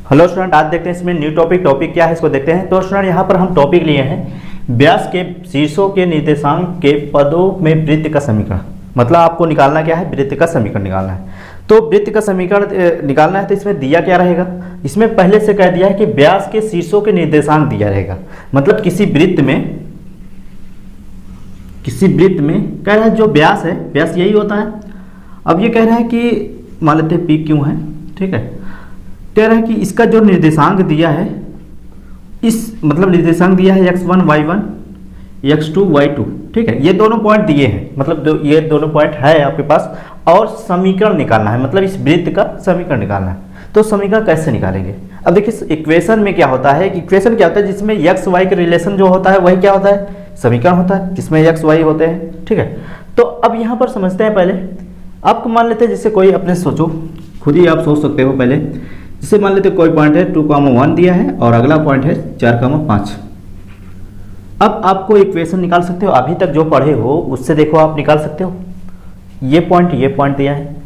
Hello student, आज देखते हैं इसमें न्यू टॉपिक क्या है इसको देखते हैं। तो स्टूडेंट यहाँ पर हम टॉपिक लिए हैं व्यास के शीर्षों के निर्देशांक के पदों में वृत्त का समीकरण। मतलब आपको निकालना क्या है, वृत्त का समीकरण निकालना है। तो वृत्त का समीकरण निकालना है तो इसमें दिया क्या रहेगा, इसमें पहले से कह दिया है कि व्यास के शीर्षों के निर्देशांक दिया रहेगा। मतलब किसी वृत्त में कह रहा है जो व्यास है, व्यास यही होता है। अब ये कह रहा है कि मान लेते हैं पी क्यों है, ठीक है। कह रहा है कि इसका जो निर्देशांक दिया है, इस मतलब निर्देशांक दिया है x1 y1 x2 y2, ठीक है। ये दोनों पॉइंट दिए हैं, मतलब ये दोनों पॉइंट है आपके पास, और समीकरण निकालना है, मतलब इस वृत्त का समीकरण निकालना है। तो समीकरण कैसे निकालेंगे? अब देखिए इक्वेशन में क्या होता है, इक्वेशन क्या होता है जिसमें x y का रिलेशन जो होता है वही क्या होता है, समीकरण होता है, जिसमें x y होते हैं, ठीक है। तो अब यहाँ पर समझते हैं। पहले आपको मान लेते हैं, जैसे कोई अपने सोचो, खुद ही आप सोच सकते हो। पहले जैसे मान लेते कोई पॉइंट है 2,1 दिया है और अगला पॉइंट है 4,5। अब आपको इक्वेशन निकाल सकते हो, अभी तक जो पढ़े हो उससे देखो आप निकाल सकते हो। ये पॉइंट दिया है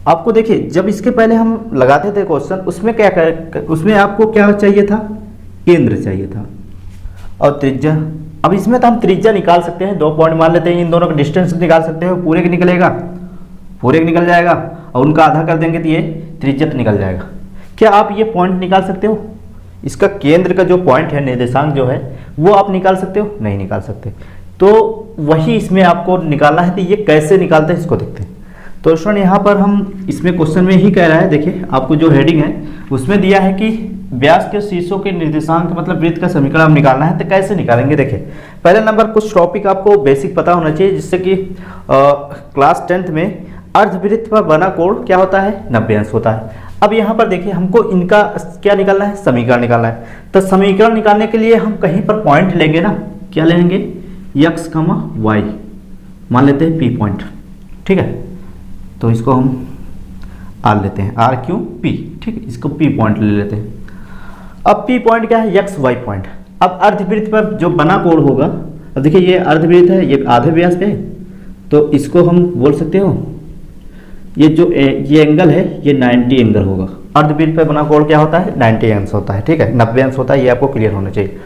आपको। देखिए जब इसके पहले हम लगाते थे क्वेश्चन, उसमें उसमें आपको क्या चाहिए था, केंद्र चाहिए था और त्रिज्या। अब इसमें तो हम त्रिज्या निकाल सकते हैं, 2 पॉइंट मान लेते हैं, इन दोनों का डिस्टेंस निकाल सकते हो। पूरे का निकलेगा, पूरे का निकल जाएगा और उनका आधा कर देंगे तो ये त्रिज्या निकल जाएगा। क्या आप ये पॉइंट निकाल सकते हो? इसका केंद्र का जो पॉइंट है, निर्देशांक जो है, वो आप निकाल सकते हो? नहीं निकाल सकते। तो वही इसमें आपको निकालना है। तो ये कैसे निकालते हैं इसको देखते हैं। तो स्टूडेंट यहाँ पर हम इसमें क्वेश्चन में ही कह रहा है, देखिए आपको जो हेडिंग है उसमें दिया है कि व्यास के शीर्षों के निर्देशांक मतलब वृत्त का समीकरण हम निकालना है। तो कैसे निकालेंगे? देखिए पहले नंबर कुछ टॉपिक आपको बेसिक पता होना चाहिए, जिससे कि क्लास 10th में अर्धवृत्त पर बना कोण क्या होता है, 90 अंश होता है। अब यहाँ पर देखिए हमको इनका क्या निकालना है, समीकरण निकालना है। तो समीकरण निकालने के लिए हम कहीं पर पॉइंट लेंगे ना, क्या लेंगे, x, y, मान लेते हैं p पॉइंट, ठीक है। तो इसको हम r लेते हैं, r क्यों, p, ठीक है। इसको p पॉइंट ले लेते हैं। अब p पॉइंट क्या है, x y पॉइंट। अब अर्धवृत्त पर जो बना कोण होगा, अब देखिए ये अर्धवृत्त है, ये आधे व्यास पे है, तो इसको हम बोल सकते हो ये जो ये एंगल है ये 90 एंगल होगा। अर्धवृत्त पे बना कोण क्या होता है, 90 अंश होता है, ठीक है, 90 अंश होता है। ये आपको क्लियर होना चाहिए।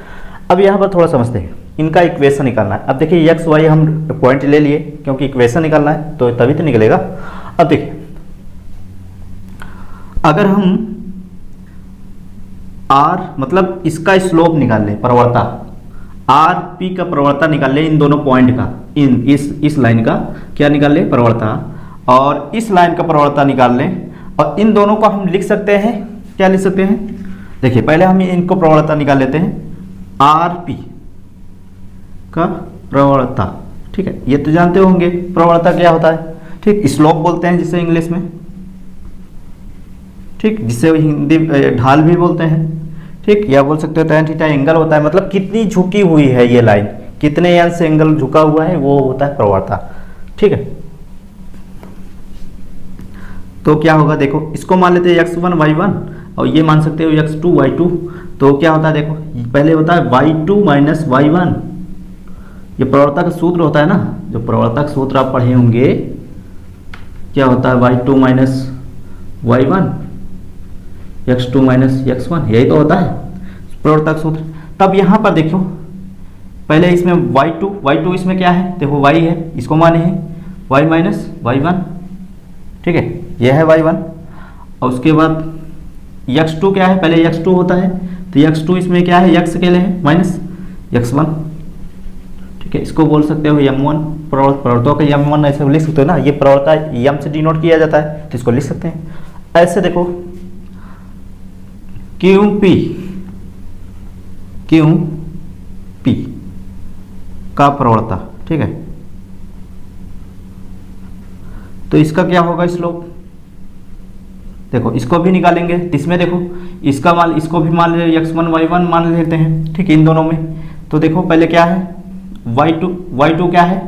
अब यहाँ पर थोड़ा समझते हैं, इनका इक्वेशन निकालना है। अब देखिए x y हम पॉइंट ले लिए क्योंकि इक्वेशन निकालना है, तो तभी तो निकलेगा। अब देखिए अगर हम r मतलब इसका स्लोप निकाल लें, प्रवणता r p का प्रवणता निकाल लें, इन दोनों पॉइंट का, इस लाइन का क्या निकाल लें, प्रवणता, और इस लाइन का प्रवणता निकाल लें। और इन दोनों को हम लिख सकते हैं, क्या लिख सकते हैं, देखिए पहले हम इनको प्रवणता निकाल लेते हैं, आर पी का प्रवणता, ठीक है। ये तो जानते होंगे प्रवणता क्या होता है, ठीक, स्लोप बोलते हैं जिसे इंग्लिश में, ठीक, जिसे हिंदी ढाल भी बोलते हैं, ठीक, या बोल सकते हो tan थीटा एंगल होता है। मतलब कितनी झुकी हुई है ये लाइन, कितने अंश से एंगल झुका हुआ है, वो होता है प्रवणता, ठीक है। तो क्या होगा, देखो इसको मान लेते हैं x1 y1 और ये मान सकते हो x2 y2। तो क्या होता है, देखो पहले होता है y2 माइनस y1, ये प्रवणता का सूत्र होता है ना, जो प्रवणता का सूत्र आप पढ़े होंगे, क्या होता है y2 minus y1 x2 minus x1, यही तो होता है प्रवणता का सूत्र। तब यहाँ पर देखो पहले इसमें y2 इसमें क्या है, देखो y है, इसको माने हैं y माइनस y1, ठीक है, यह है y1। और उसके बाद x2 क्या है, पहले x2 होता है, तो x2 इसमें क्या है, x के लिए है माइनस x1, ठीक है। इसको बोल सकते हो m1, प्रवणता का m1 ऐसे लिख सकते हो ना, ये प्रवणता m से डिनोट किया जाता है, तो इसको लिख सकते हैं ऐसे। देखो QP का प्रवणता, ठीक है। तो इसका क्या होगा, स्लोप, देखो इसको भी निकालेंगे। इसमें देखो इसका मान, इसको भी मान ले x1 y1 मान लेते हैं, ठीक है, इन दोनों में। तो देखो पहले क्या है, y2 क्या है,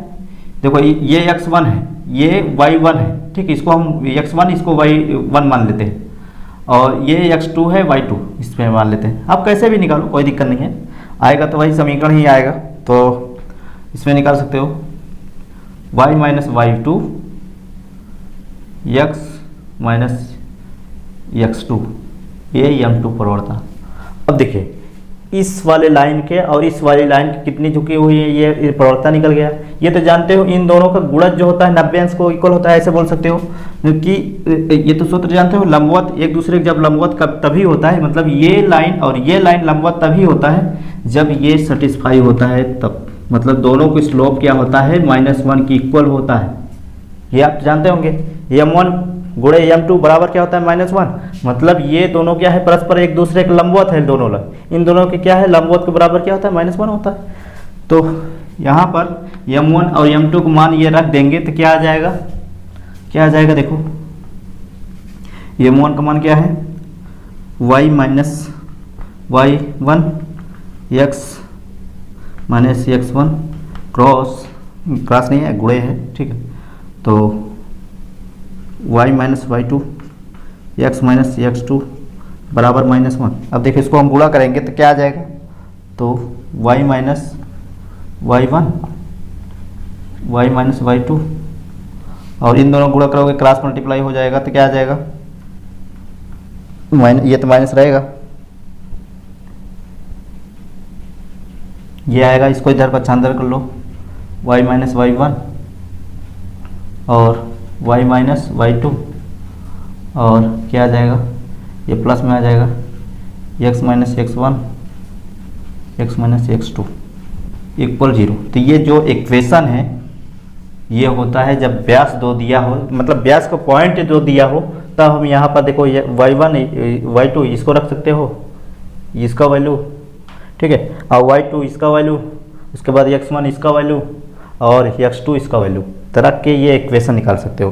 देखो ये x1 है, ये y1 है, ठीक है, इसको हम x1 इसको y1 मान लेते हैं, और ये x2 है y2 इसमें मान लेते हैं। आप कैसे भी निकालो, कोई दिक्कत नहीं है, आएगा तो वही समीकरण ही आएगा। तो इसमें निकाल सकते हो y minus y2 x minus x2 ये m2 प्रवणता। अब देखिए इस वाले लाइन के और इस वाली लाइन की कितनी झुकी हुई है, ये प्रवणता निकल गया। ये तो जानते हो इन दोनों का गुणज जो होता है 90 अंश को इक्वल होता है, ऐसे बोल सकते हो कि ये तो सूत्र जानते हो, लंबवत एक दूसरे के जब लंबवत कब तभी होता है, मतलब ये लाइन और ये लाइन लंबवत तभी होता है जब ये सेटिस्फाई होता है तब, मतलब दोनों की स्लोप क्या होता है -1 की इक्वल होता है। ये आप जानते होंगे m1 गुणे m2 बराबर क्या होता है -1, मतलब ये दोनों क्या है परस्पर एक दूसरे के लंबवत है, दोनों इन दोनों के क्या है लंबवत के बराबर क्या होता है -1 होता है। तो यहाँ पर m1 और m2 को मान ये रख देंगे तो क्या आ जाएगा, क्या आ जाएगा देखो m1 का मान क्या है y minus y1 x minus x1 cross नहीं है गुणे है, ठीक है। तो y minus y2 x minus x2 बराबर -1। अब देखिए इसको हम गुणा करेंगे तो क्या आ जाएगा, तो y minus y1 y minus y2 और इन दोनों गुणा करोगे क्रॉस मल्टीप्लाई हो जाएगा तो क्या आ जाएगा, ये तो माइनस रहेगा, ये आएगा, इसको इधर पक्षांतर कर लो y माइनस y1 और y माइनस y2 और क्या आ जाएगा, ये प्लस में आ जाएगा x minus x1 x minus x2 equal 0। तो ये जो इक्वेशन है ये होता है जब व्यास दो दिया हो, मतलब व्यास को पॉइंट जो दिया हो, तब हम यहाँ पर देखो ये y1 y2 इसको रख सकते हो, इसका वैल्यू, ठीक है, और y2 इसका वैल्यू, उसके बाद x1 इसका वैल्यू और x2 इसका वैल्यू तो रख के ये इक्वेशन निकाल सकते हो।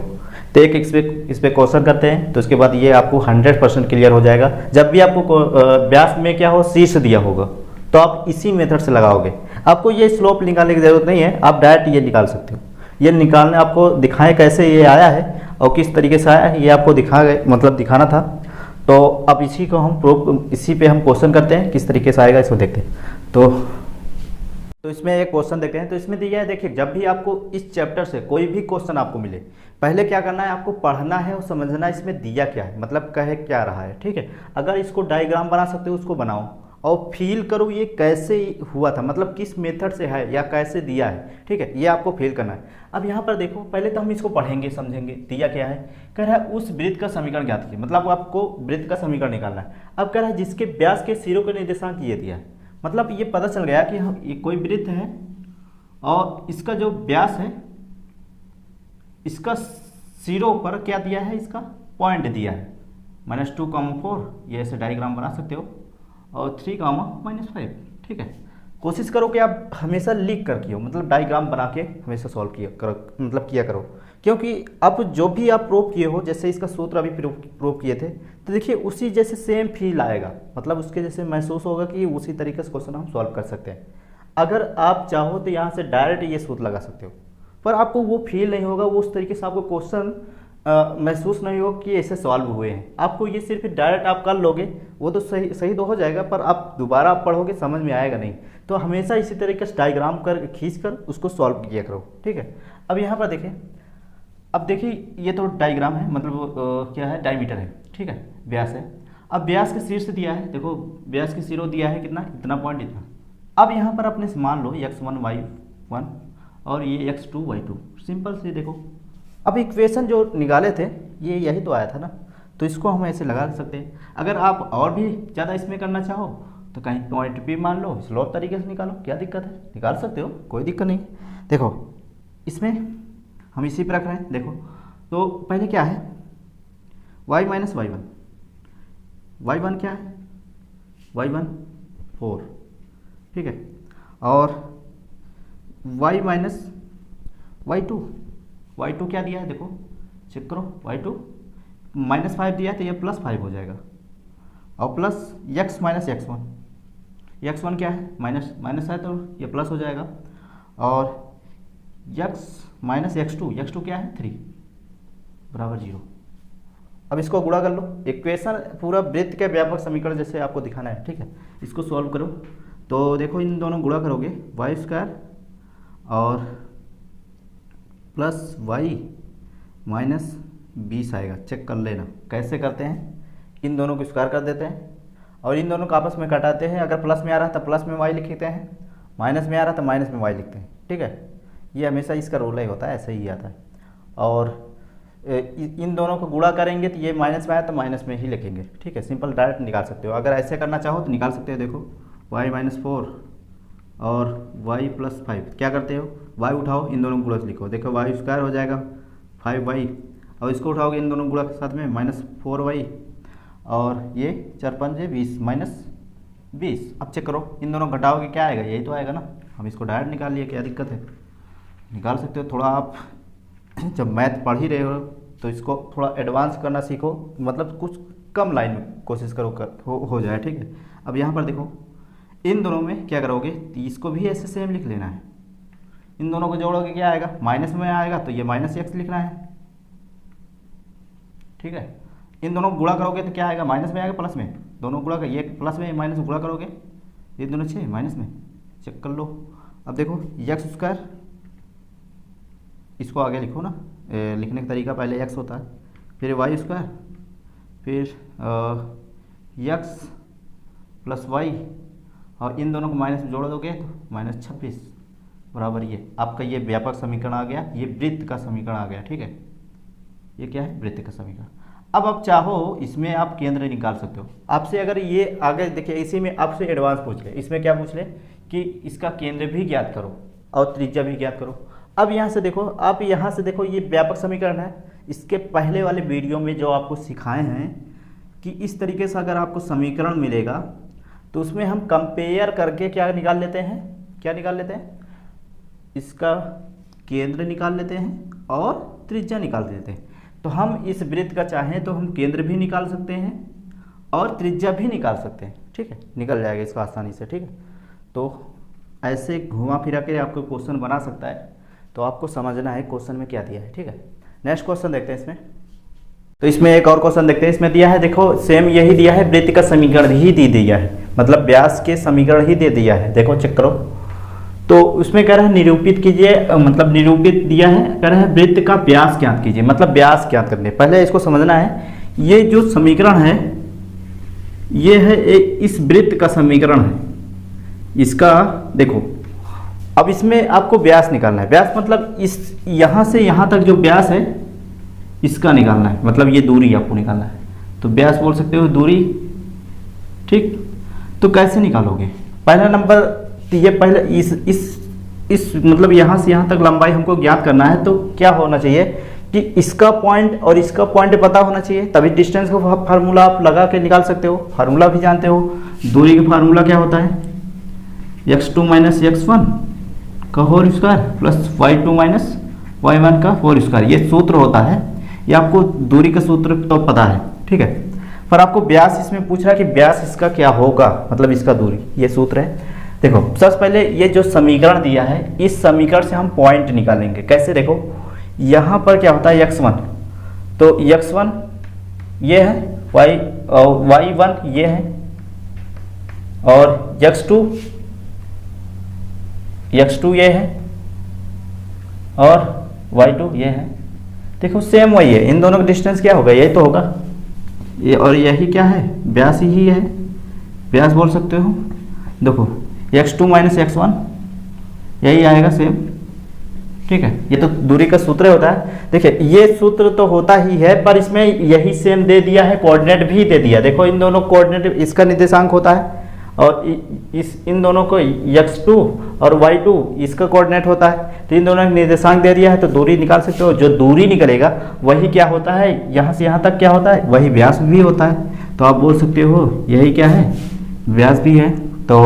तो एक इस पे क्वेश्चन करते हैं तो उसके बाद ये आपको 100% क्लियर हो जाएगा। जब भी आपको व्यास में क्या हो शीर्ष दिया होगा तो आप इसी मेथड से लगाओगे, आपको ये स्लोप निकालने की जरूरत नहीं है, आप डायरेक्ट ये निकाल सकते हो। ये निकालने आपको दिखाएं कैसे ये आया है और किस तरीके से आया है, ये आपको दिखाना था। तो अब इसी को हम इसी पे हम क्वेश्चन करते हैं, किस तरीके से आएगा इसको देखते हैं। तो इसमें एक क्वेश्चन देखते हैं। तो इसमें दिया है, देखिए जब भी आपको इस चैप्टर से कोई भी क्वेश्चन आपको मिले, पहले क्या करना है, आपको पढ़ना है और समझना है इसमें दिया क्या है, मतलब कहे क्या रहा है, ठीक है। अगर इसको डायग्राम बना सकते हो उसको बनाओ और फील करो ये कैसे हुआ था, मतलब किस मेथड से है या कैसे दिया है, ठीक है, ये आपको फील करना है। अब यहाँ पर देखो, पहले तो हम इसको पढ़ेंगे समझेंगे, दिया क्या है, कह रहा है उस वृत्त का समीकरण ज्ञात कीजिए, मतलब आपको वृत्त का समीकरण निकालना है। अब कह रहा है जिसके व्यास के सिरों के निर्देशांक ये दिया है, मतलब ये पता चल गया कि हम ये कोई वृत्त है और इसका जो व्यास है, इसका सिरों पर क्या दिया है, इसका पॉइंट दिया है -2, ये ऐसे डायग्राम बना सकते हो, और 3, -5, ठीक है। कोशिश करो कि आप हमेशा लिख कर किया, मतलब डायग्राम बना के हमेशा सॉल्व किया करो, क्योंकि आप जो भी आप प्रूव किए हो, जैसे इसका सूत्र अभी प्रूव किए थे, तो देखिए उसी जैसे सेम फील आएगा, मतलब उसके जैसे महसूस होगा कि उसी तरीके से क्वेश्चन हम सॉल्व कर सकते हैं। अगर आप चाहो तो यहाँ से डायरेक्ट ये सूत्र लगा सकते हो, पर आपको वो फील नहीं होगा, वो उस तरीके से आपको क्वेश्चन महसूस नहीं होगा कि ऐसे सॉल्व हुए हैं। आपको ये सिर्फ डायरेक्ट आप कर लोगे, वो तो सही तो हो जाएगा, पर आप दोबारा आप पढ़ोगे समझ में आएगा नहीं। तो हमेशा इसी तरीके से डायग्राम खींच कर उसको सॉल्व किया करो, ठीक है। अब यहाँ पर देखें, अब देखिए ये तो डायग्राम है, मतलब क्या है, डायमीटर है, ठीक है, व्यास है। अब व्यास के शीर्ष दिया है, देखो व्यास के सिरों दिया है कितना, इतना पॉइंट इतना। अब यहाँ पर अपने से मान लो x1 y1 और ये x2 y2, सिंपल से देखो। अब इक्वेशन जो निकाले थे ये यही तो आया था ना, तो इसको हम ऐसे लगा सकते हैं। अगर आप और भी ज़्यादा इसमें करना चाहो तो कहीं पॉइंट भी मान लो, स्लोप तरीके से निकालो, क्या दिक्कत है, निकाल सकते हो, कोई दिक्कत नहीं। देखो इसमें हम इसी पर रख रहे हैं, देखो तो पहले क्या है, y माइनस y1, y1 क्या है, y1 4, ठीक है, और y माइनस y2 क्या दिया है, देखो चेक करो, y2 -5 दिया है तो ये +5 हो जाएगा, और प्लस x माइनस x1 क्या है, माइनस है तो ये प्लस हो जाएगा, और x माइनस x2 क्या है 3 बराबर 0। अब इसको गुणा कर लो, इक्वेशन पूरा वृत्त के व्यापक समीकरण जैसे आपको दिखाना है, ठीक है। इसको सॉल्व करो तो देखो इन दोनों गुणा करोगे y² और प्लस y माइनस 20 आएगा। चेक कर लेना कैसे करते हैं, इन दोनों को स्क्वायर कर देते हैं और इन दोनों को आपस में घटाते हैं। अगर प्लस में आ रहा है तो प्लस में y लिखते हैं, माइनस में आ रहा है तो माइनस में y लिखते हैं। ठीक है, ये हमेशा इसका रूल ही होता है, ऐसे ही आता है। और इन दोनों को गुणा करेंगे तो ये माइनस में आया तो माइनस में ही लिखेंगे। ठीक है, सिंपल डायरेक्ट निकाल सकते हो। अगर ऐसे करना चाहो तो निकाल सकते हो। देखो y-4 और y+5 क्या करते हो, y उठाओ, इन दोनों गुणा लिखो। देखो y² हो जाएगा 5y और इसको उठाओगे इन दोनों गुणा के साथ में -4y और ये 4×5 -20। अब चेक करो, इन दोनों घटाओगे क्या आएगा, यही तो आएगा ना। हम इसको डायरेक्ट निकाल लिए, क्या दिक्कत है, निकाल सकते हो। थोड़ा आप जब मैथ पढ़ ही रहे हो तो इसको थोड़ा एडवांस करना सीखो, मतलब कुछ कम लाइन में कोशिश करो हो जाए। ठीक है, अब यहाँ पर देखो इन दोनों में क्या करोगे, इसको भी ऐसे सेम लिख लेना है। इन दोनों को जोड़ोगे क्या आएगा, माइनस में आएगा तो ये -x लिखना है। ठीक है, इन दोनों को गुणा करोगे तो क्या आएगा, माइनस में आएगा प्लस में, दोनों गुणा कर, ये प्लस में माइनस गुणा करोगे ये दोनों 6 माइनस में, चेक कर लो। अब देखो x², इसको आगे लिखो ना, लिखने का तरीका पहले x होता है, फिर y², फिर x + y और इन दोनों को माइनस में जोड़ दोगे तो -26 बराबर ये आपका ये व्यापक समीकरण आ गया, ये वृत्त का समीकरण आ गया। ठीक है, ये क्या है, वृत्त का समीकरण। अब आप चाहो इसमें आप केंद्र निकाल सकते हो। आपसे अगर ये आगे देखिए, इसी में आपसे एडवांस पूछ ले, इसमें क्या पूछ ले कि इसका केंद्र भी ज्ञात करो और त्रिज्या भी ज्ञात करो। अब यहाँ से देखो, आप यहाँ से देखो, ये व्यापक समीकरण है। इसके पहले वाले वीडियो में जो आपको सिखाए हैं कि इस तरीके से अगर आपको समीकरण मिलेगा तो उसमें हम कंपेयर करके क्या निकाल लेते हैं, क्या निकाल लेते हैं, इसका केंद्र निकाल लेते हैं और त्रिज्या निकाल देते हैं। तो हम इस वृत्त का चाहें तो हम केंद्र भी निकाल सकते हैं और त्रिज्या भी निकाल सकते हैं। ठीक है, निकल जाएगा इसको आसानी से। ठीक है, तो ऐसे घुमा फिरा के आपको क्वेश्चन बना सकता है, तो आपको समझना है क्वेश्चन में क्या दिया है। ठीक है, नेक्स्ट क्वेश्चन देखते हैं इसमें। तो इसमें एक और क्वेश्चन देखते हैं, इसमें दिया है, देखो सेम यही दिया है, वृत्त का समीकरण ही दे दिया है, मतलब व्यास के समीकरण ही दे दिया है। देखो चेक करो, तो उसमें कह रहा है निरूपित कीजिए, मतलब निरूपित दिया है, कह रहा है वृत्त का व्यास ज्ञात कीजिए, मतलब व्यास ज्ञात करने। पहले इसको समझना है, ये जो समीकरण है ये है इस वृत्त का समीकरण है, इसका देखो। अब इसमें आपको व्यास निकालना है, व्यास मतलब इस यहाँ से यहाँ तक जो व्यास है इसका निकालना है, मतलब ये दूरी आपको निकालना है। तो व्यास बोल सकते हो दूरी। ठीक, तो कैसे निकालोगे, पहला नंबर तो ये पहले इस मतलब यहाँ से यहाँ तक लंबाई हमको ज्ञात करना है। तो क्या होना चाहिए कि इसका पॉइंट और इसका पॉइंट पता होना चाहिए, तभी डिस्टेंस का फार्मूला आप लगा के निकाल सकते हो। फार्मूला भी जानते हो, दूरी का फार्मूला क्या होता है, x2 - x1 का whole square plus y2 - y1 का होल स्क्वायर, ये सूत्र होता है। ये आपको दूरी का सूत्र तो पता है। ठीक है, पर आपको व्यास इसमें पूछ रहा है कि व्यास इसका क्या होगा, मतलब इसका दूरी, ये सूत्र है। देखो सबसे पहले ये जो समीकरण दिया है, इस समीकरण से हम पॉइंट निकालेंगे। कैसे, देखो यहाँ पर क्या होता है x1, तो x1 ये है, y1 ये है और x2 ये है और y2 ये है। देखो सेम वही है, इन दोनों का डिस्टेंस क्या होगा, यही तो होगा ये, और यही क्या है, व्यास ही है, व्यास बोल सकते हो। देखो x2 - x1 यही आएगा सेम। ठीक है, ये तो दूरी का सूत्र होता है। देखिए ये सूत्र तो होता ही है, पर इसमें यही सेम दे दिया है, कोऑर्डिनेट भी दे दिया। देखो इन दोनों कोऑर्डिनेट, इसका निर्देशांक होता है और इन दोनों को x2 और y2 इसका कोऑर्डिनेट होता है। तो इन दोनों का निर्देशांक दे दिया है, तो दूरी निकाल सकते हो। जो दूरी निकलेगा वही क्या होता है, यहाँ से यहाँ तक क्या होता है, वही व्यास भी होता है। तो आप बोल सकते हो यही क्या है, व्यास भी है। तो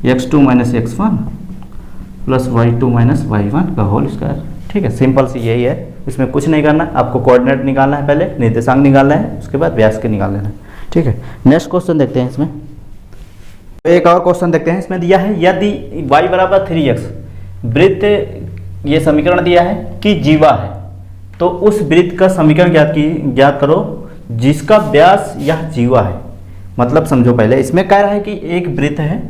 x2 - x1 plus y2 - y1 का होल स्क्वायर। ठीक है, सिंपल सी यही है, इसमें कुछ नहीं करना, आपको कोऑर्डिनेट निकालना है, पहले निर्देशांक निकालना है, उसके बाद व्यास के निकाल लेना है। ठीक है, नेक्स्ट क्वेश्चन देखते हैं। इसमें एक और क्वेश्चन देखते हैं, इसमें दिया है यदि y = 3x वृत्त, ये समीकरण दिया है कि जीवा है, तो उस वृत्त का समीकरण ज्ञात करो जिसका व्यास यह जीवा है। मतलब समझो, पहले इसमें कह रहा है कि एक वृत्त है।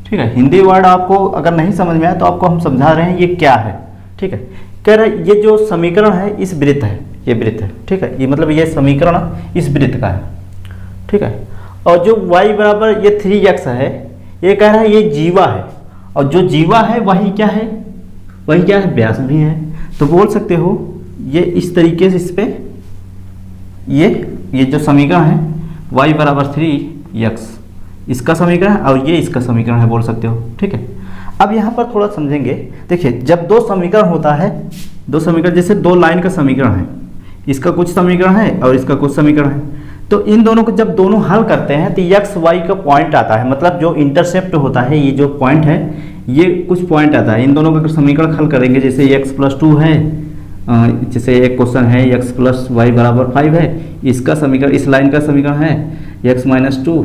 ठीक है, हिंदी वर्ड आपको अगर नहीं समझ में आया तो आपको हम समझा रहे हैं ये क्या है। ठीक है, कह रहा है ये जो समीकरण है इस वृत्त है, ये वृत्त है। ठीक है, ये मतलब ये समीकरण इस वृत्त का है। ठीक है। और जो y बराबर ये 3x है, ये कह रहा है ये जीवा है, और जो जीवा है वही क्या है, वही क्या है, व्यास भी है। तो बोल सकते हो ये इस तरीके से इस पे ये जो समीकरण है y बराबर 3x इसका समीकरण है और ये इसका समीकरण है, बोल सकते हो। ठीक है। अब यहाँ पर थोड़ा समझेंगे। देखिए जब दो समीकरण होता है, दो समीकरण जैसे दो लाइन का समीकरण है, इसका कुछ समीकरण है और इसका कुछ समीकरण है, तो इन दोनों को जब दोनों हल करते हैं तो एक्स वाई का पॉइंट आता है, मतलब जो इंटरसेप्ट होता है, ये जो पॉइंट है ये कुछ पॉइंट आता है। इन दोनों का समीकरण हल करेंगे, जैसे x + 2 है, जैसे एक क्वेश्चन है x + y = 5 है, इसका समीकरण इस लाइन का समीकरण है x - 2।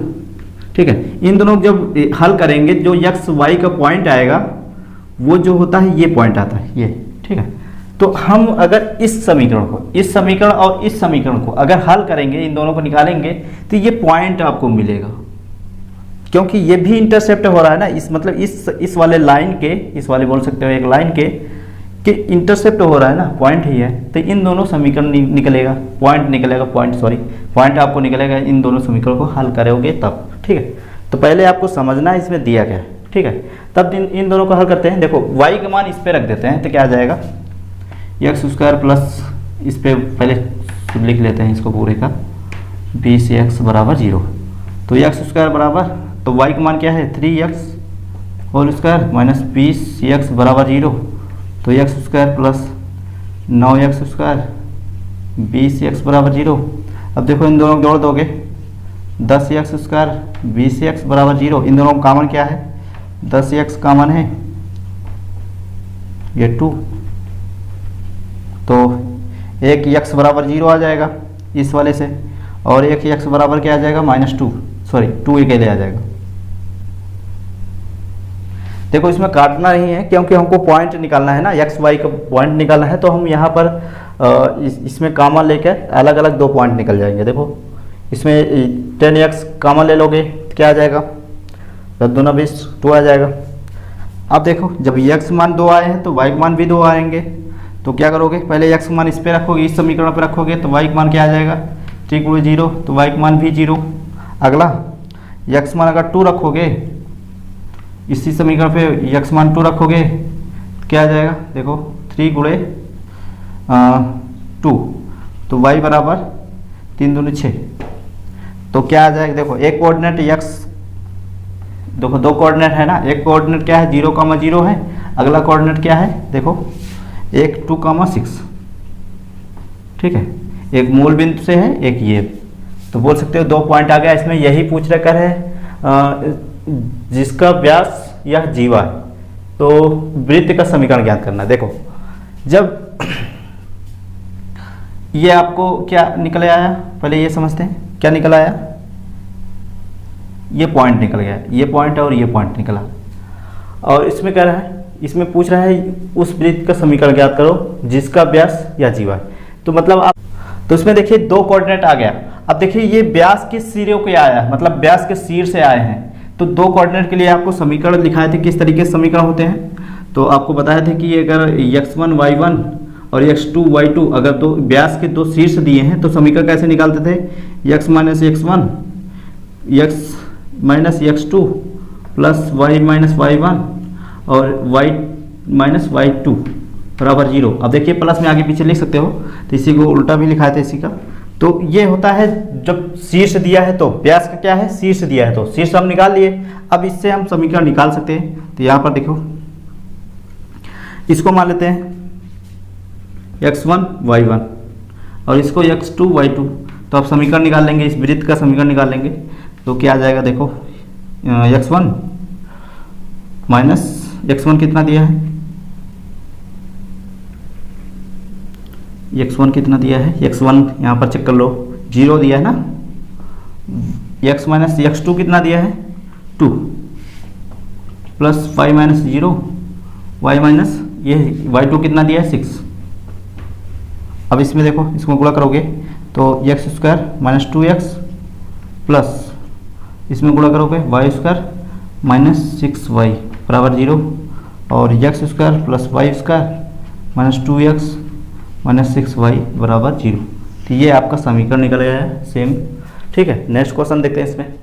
ठीक है। इन दोनों जब हल करेंगे जो x y का पॉइंट आएगा वो जो होता है ये पॉइंट आता है ये। ठीक है। तो हम अगर इस समीकरण को, इस समीकरण और इस समीकरण को अगर हल करेंगे, इन दोनों को निकालेंगे तो ये पॉइंट आपको मिलेगा, क्योंकि ये भी इंटरसेप्ट हो रहा है ना, इस मतलब इस वाले लाइन के, इस वाले बोल सकते हो एक लाइन के इंटरसेप्ट हो रहा है ना, पॉइंट ही है। तो इन दोनों समीकरण निकलेगा, पॉइंट निकलेगा, पॉइंट आपको निकलेगा इन दोनों समीकरण को हल करोगे तब। ठीक है। तो पहले आपको समझना है इसमें दिया क्या है। ठीक है। तब इन दोनों को हल करते हैं। देखो y का मान इस पे रख देते हैं तो क्या आ जाएगा, x² प्लस इस पे पहले लिख लेते हैं इसको पूरे का 20x = 0। तो x² बराबर, तो y का मान क्या है 3x² - 20x = 0। तो x² प्लस 9x² 20x = 0। अब देखो इन दोनों को जोड़ दोगे, 10x² 20x = 0। इन दोनों का कॉमन क्या है, 10x कॉमन है, ये 2, तो एक x बराबर 0 आ जाएगा इस वाले से, और एक x बराबर क्या आ जाएगा -2, सॉरी 2 अकेले आ जाएगा। देखो इसमें काटना नहीं है क्योंकि हमको पॉइंट निकालना है ना, x y का पॉइंट निकालना है, तो हम यहाँ पर इसमें कॉमन लेकर अलग अलग दो पॉइंट निकल जाएंगे। देखो इसमें 10x कॉमन ले लोगे तो क्या आ जाएगा, 10 दूना 20, 2 आ जाएगा। अब देखो जब x मान 2 आए हैं तो y मान भी 2 आएंगे, तो क्या करोगे, पहले x मान इस पे रखोगे, इस समीकरण पे रखोगे तो y मान क्या आ जाएगा 3 × 0, तो y मान भी 0। अगला x मान अगर 2 रखोगे, इसी समीकरण पे x मान 2 रखोगे क्या आ जाएगा, देखो 3 × 2, तो y बराबर 3 दूनी 6। तो क्या आ जाएगा, देखो एक कोऑर्डिनेट x, देखो दो कोऑर्डिनेट है ना, एक कोऑर्डिनेट क्या है 0, 0 है, अगला कोऑर्डिनेट क्या है, देखो एक 2, 6। ठीक है। एक मूल बिंदु से है, एक ये, तो बोल सकते हो 2 पॉइंट आ गया। इसमें यही पूछ रखा है जिसका व्यास या जीवा है, तो वृत्त का समीकरण ज्ञात करना। देखो जब ये आपको क्या निकल आया, पहले ये समझते हैं क्या निकल आया, ये पॉइंट निकल गया, ये पॉइंट और ये पॉइंट निकला। और इसमें कह रहा है, इसमें पूछ रहा है उस वृत्त का समीकरण ज्ञात करो जिसका व्यास या जीवा है। तो मतलब आप, तो इसमें देखिए 2 कोऑर्डिनेट आ गया। अब देखिए ये व्यास के सिरे को आया है, मतलब व्यास के सिर से आए हैं, तो 2 कोऑर्डिनेट के लिए आपको समीकरण लिखाए थे, किस तरीके से समीकरण होते हैं। तो आपको बताया था कि अगर x1 y1 और x2 y2 अगर तो व्यास के 2 शीर्ष दिए हैं तो समीकरण कैसे निकालते थे, x - x1 x - x2 plus y - y1 और y - y2 = 0। अब देखिए प्लस में आगे पीछे लिख सकते हो, तो इसी को उल्टा भी लिखा था इसी का। तो ये होता है जब शीर्ष दिया है तो व्यास का क्या है, शीर्ष दिया है तो शीर्ष हम निकाल लिए। अब इससे हम समीकरण निकाल सकते हैं। तो यहाँ पर देखो इसको मान लेते हैं x1 y1 और इसको x2 y2, तो अब समीकरण निकाल लेंगे, इस वृत्त का समीकरण निकाल लेंगे। तो क्या आ जाएगा, देखो x1 माइनस x1 कितना दिया है, x1 कितना दिया है, x1 यहाँ पर चेक कर लो 0 दिया है ना, x - x2 कितना दिया है 2 प्लस y - 0 y माइनस ये y2 कितना दिया है 6। अब इसमें देखो इसको गुणा करोगे तो x² - 2x प्लस इसमें गुणा करोगे y² - 6y = 0 और x² plus y² - 2x - 6y = 0। तो ये आपका समीकरण निकल गया है सेम। ठीक है, नेक्स्ट क्वेश्चन देखते हैं इसमें।